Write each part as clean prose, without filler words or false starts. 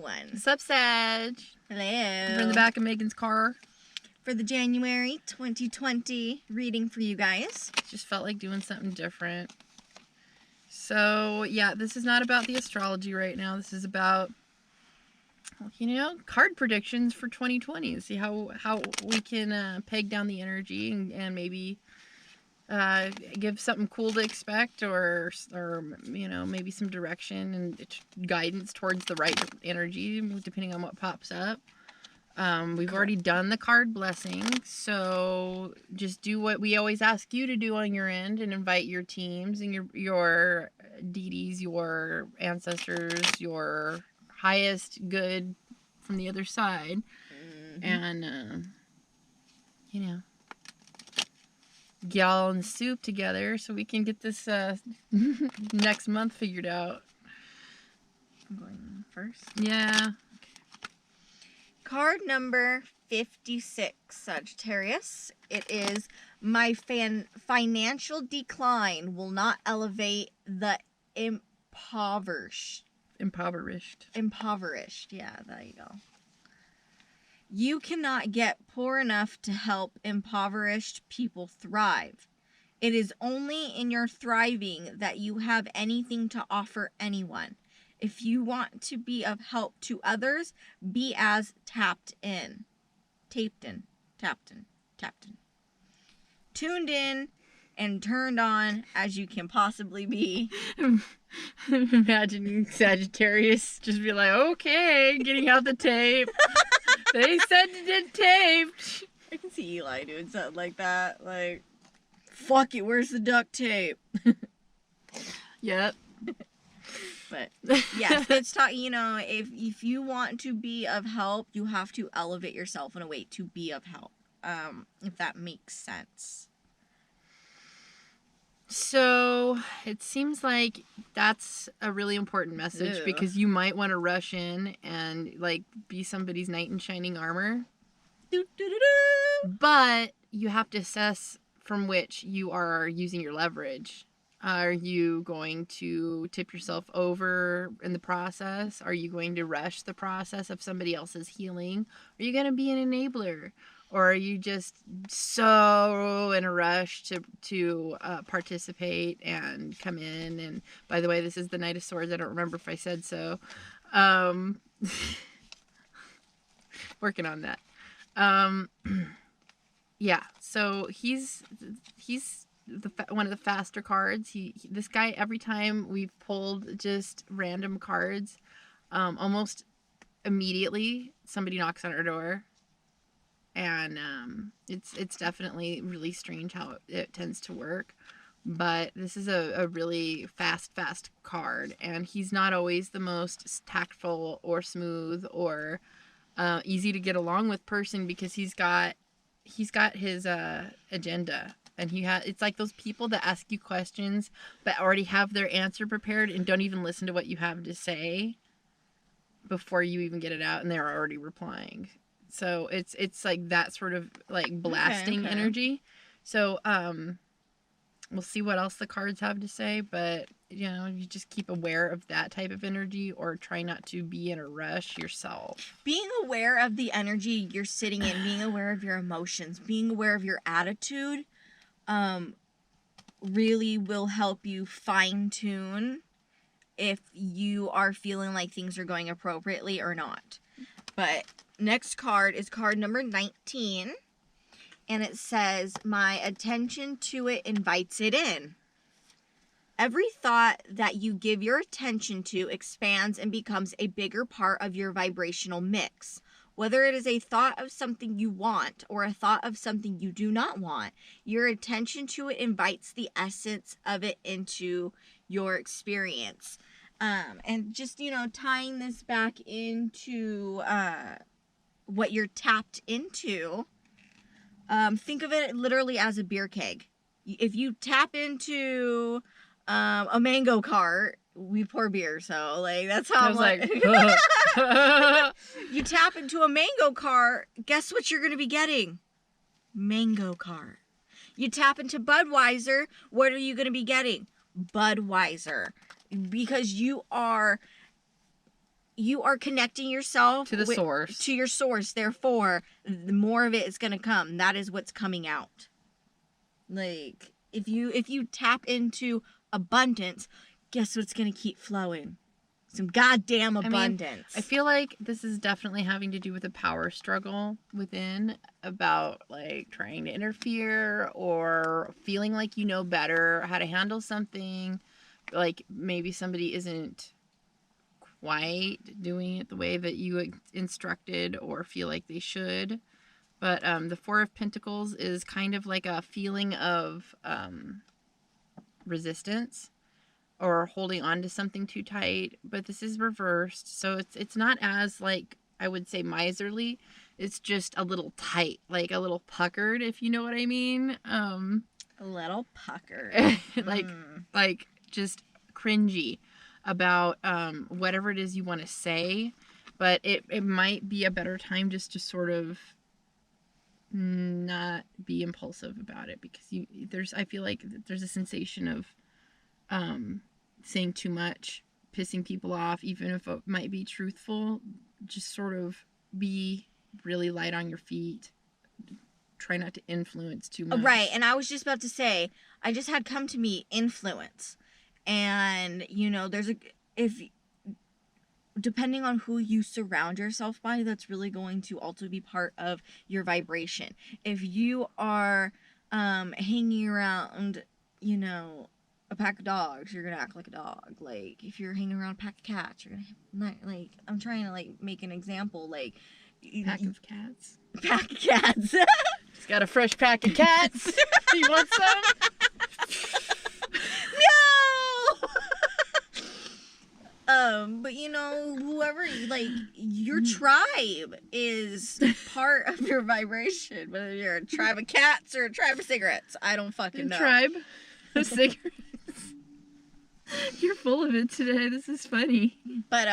everyone. What's up, Sag? Hello. We're in the back of Megan's car. For the January 2020 reading for you guys. Just felt like doing something different. So, yeah, this is not about the astrology right now. This is about, card predictions for 2020. See how we can peg down the energy and maybe give something cool to expect or maybe some direction and guidance towards the right energy, depending on what pops up. We've already done the card blessing, so just do what we always ask you to do on your end and invite your teams and your deities, your ancestors, your highest good from the other side, and get all in the soup together so we can get this next month figured out. I'm going first. Yeah. Card number 56, Sagittarius. It is, my financial decline will not elevate the impoverished. Impoverished, yeah, there you go. You cannot get poor enough to help impoverished people thrive. It is only in your thriving that you have anything to offer anyone. If you want to be of help to others, be as tapped in. Tuned in and turned on as you can possibly be. Imagining Sagittarius just be like, okay, getting out the tape. They said it taped. I can see Eli doing something like that. Like, fuck it, where's the duct tape? Yep. But yes, it's talking, if you want to be of help, you have to elevate yourself in a way to be of help. If that makes sense. So it seems like that's a really important message because you might want to rush in and be somebody's knight in shining armor. But you have to assess from which you are using your leverage. Are you going to tip yourself over in the process? Are you going to rush the process of somebody else's healing? Are you going to be an enabler? Or are you just so in a rush to participate and come in? And by the way, this is the Knight of Swords. I don't remember if I said so. Working on that. Yeah, so he's one of the faster cards. This guy, every time we've pulled just random cards, almost immediately somebody knocks on our door, and it's definitely really strange how it tends to work. But this is a really fast card, and he's not always the most tactful or smooth or easy to get along with person because he's got his agenda. And it's like those people that ask you questions but already have their answer prepared and don't even listen to what you have to say before you even get it out, and they're already replying. So it's like that sort of blasting energy. So we'll see what else the cards have to say, but you just keep aware of that type of energy or try not to be in a rush yourself. Being aware of the energy you're sitting in, being aware of your emotions, being aware of your attitude, really will help you fine-tune if you are feeling like things are going appropriately or not. But next card is card number 19, and it says, my attention to it invites it in. Every thought that you give your attention to expands and becomes a bigger part of your vibrational mix. Whether it is a thought of something you want or a thought of something you do not want, your attention to it invites the essence of it into your experience. And just, tying this back into what you're tapped into, think of it literally as a beer keg. If you tap into a mango cart, we pour beer, so that's how I'm like you tap into a mango cart, guess what you're gonna be getting? Mango cart. You tap into Budweiser, what are you gonna be getting? Budweiser. Because you are you are connecting yourself To the source. To your source. Therefore, the more of it is going to come. That is what's coming out. Like, if you tap into abundance, guess what's going to keep flowing? Some goddamn abundance. I feel like this is definitely having to do with a power struggle within, about like trying to interfere or feeling like you know better how to handle something. Like maybe somebody isn't quite doing it the way that you instructed or feel like they should. But the Four of Pentacles is kind of like a feeling of resistance or holding on to something too tight. But this is reversed, so it's not as, like, I would say miserly. It's just a little tight, like a little puckered, if you know what I mean. A little puckered. like just cringy about whatever it is you want to say. But it might be a better time just to sort of not be impulsive about it, because I feel like there's a sensation of saying too much, pissing people off, even if it might be truthful. Just sort of be really light on your feet. Try not to influence too much. Right, and I was just about to say, I just had come to me influence. And, you know, depending on who you surround yourself by, that's really going to also be part of your vibration. If you are hanging around, you know, a pack of dogs, you're gonna act like a dog. Like, if you're hanging around a pack of cats, you're gonna like, I'm trying to like make an example, like pack of cats. Pack of cats. He's got a fresh pack of cats. You want some? No. But you know, whoever, like, your tribe is part of your vibration. Whether you're a tribe of cats or a tribe of cigarettes, I don't fucking know. Tribe of cigarettes. You're full of it today. This is funny. But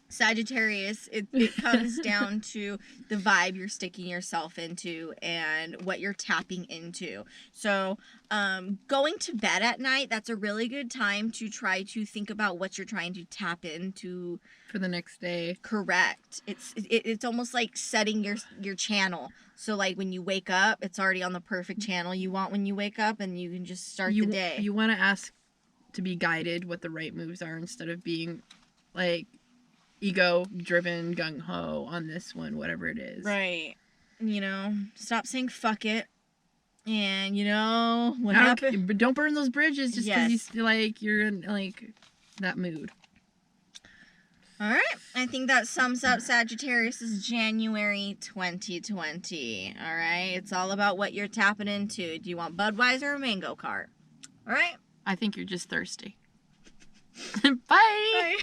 Sagittarius, it comes down to the vibe you're sticking yourself into and what you're tapping into. So going to bed at night, that's a really good time to try to think about what you're trying to tap into for the next day. Correct. It's almost like setting your channel. So like when you wake up, it's already on the perfect channel you want when you wake up, and you can just start the day. You want to ask to be guided what the right moves are, instead of being like ego driven gung-ho on this one, whatever it is. Right. You know, stop saying fuck it. And you know what happened? But don't burn those bridges just because you're in like that mood. All right. I think that sums up Sagittarius' January 2020. All right. It's all about what you're tapping into. Do you want Budweiser or Mango Cart? All right. I think you're just thirsty. Bye. Bye.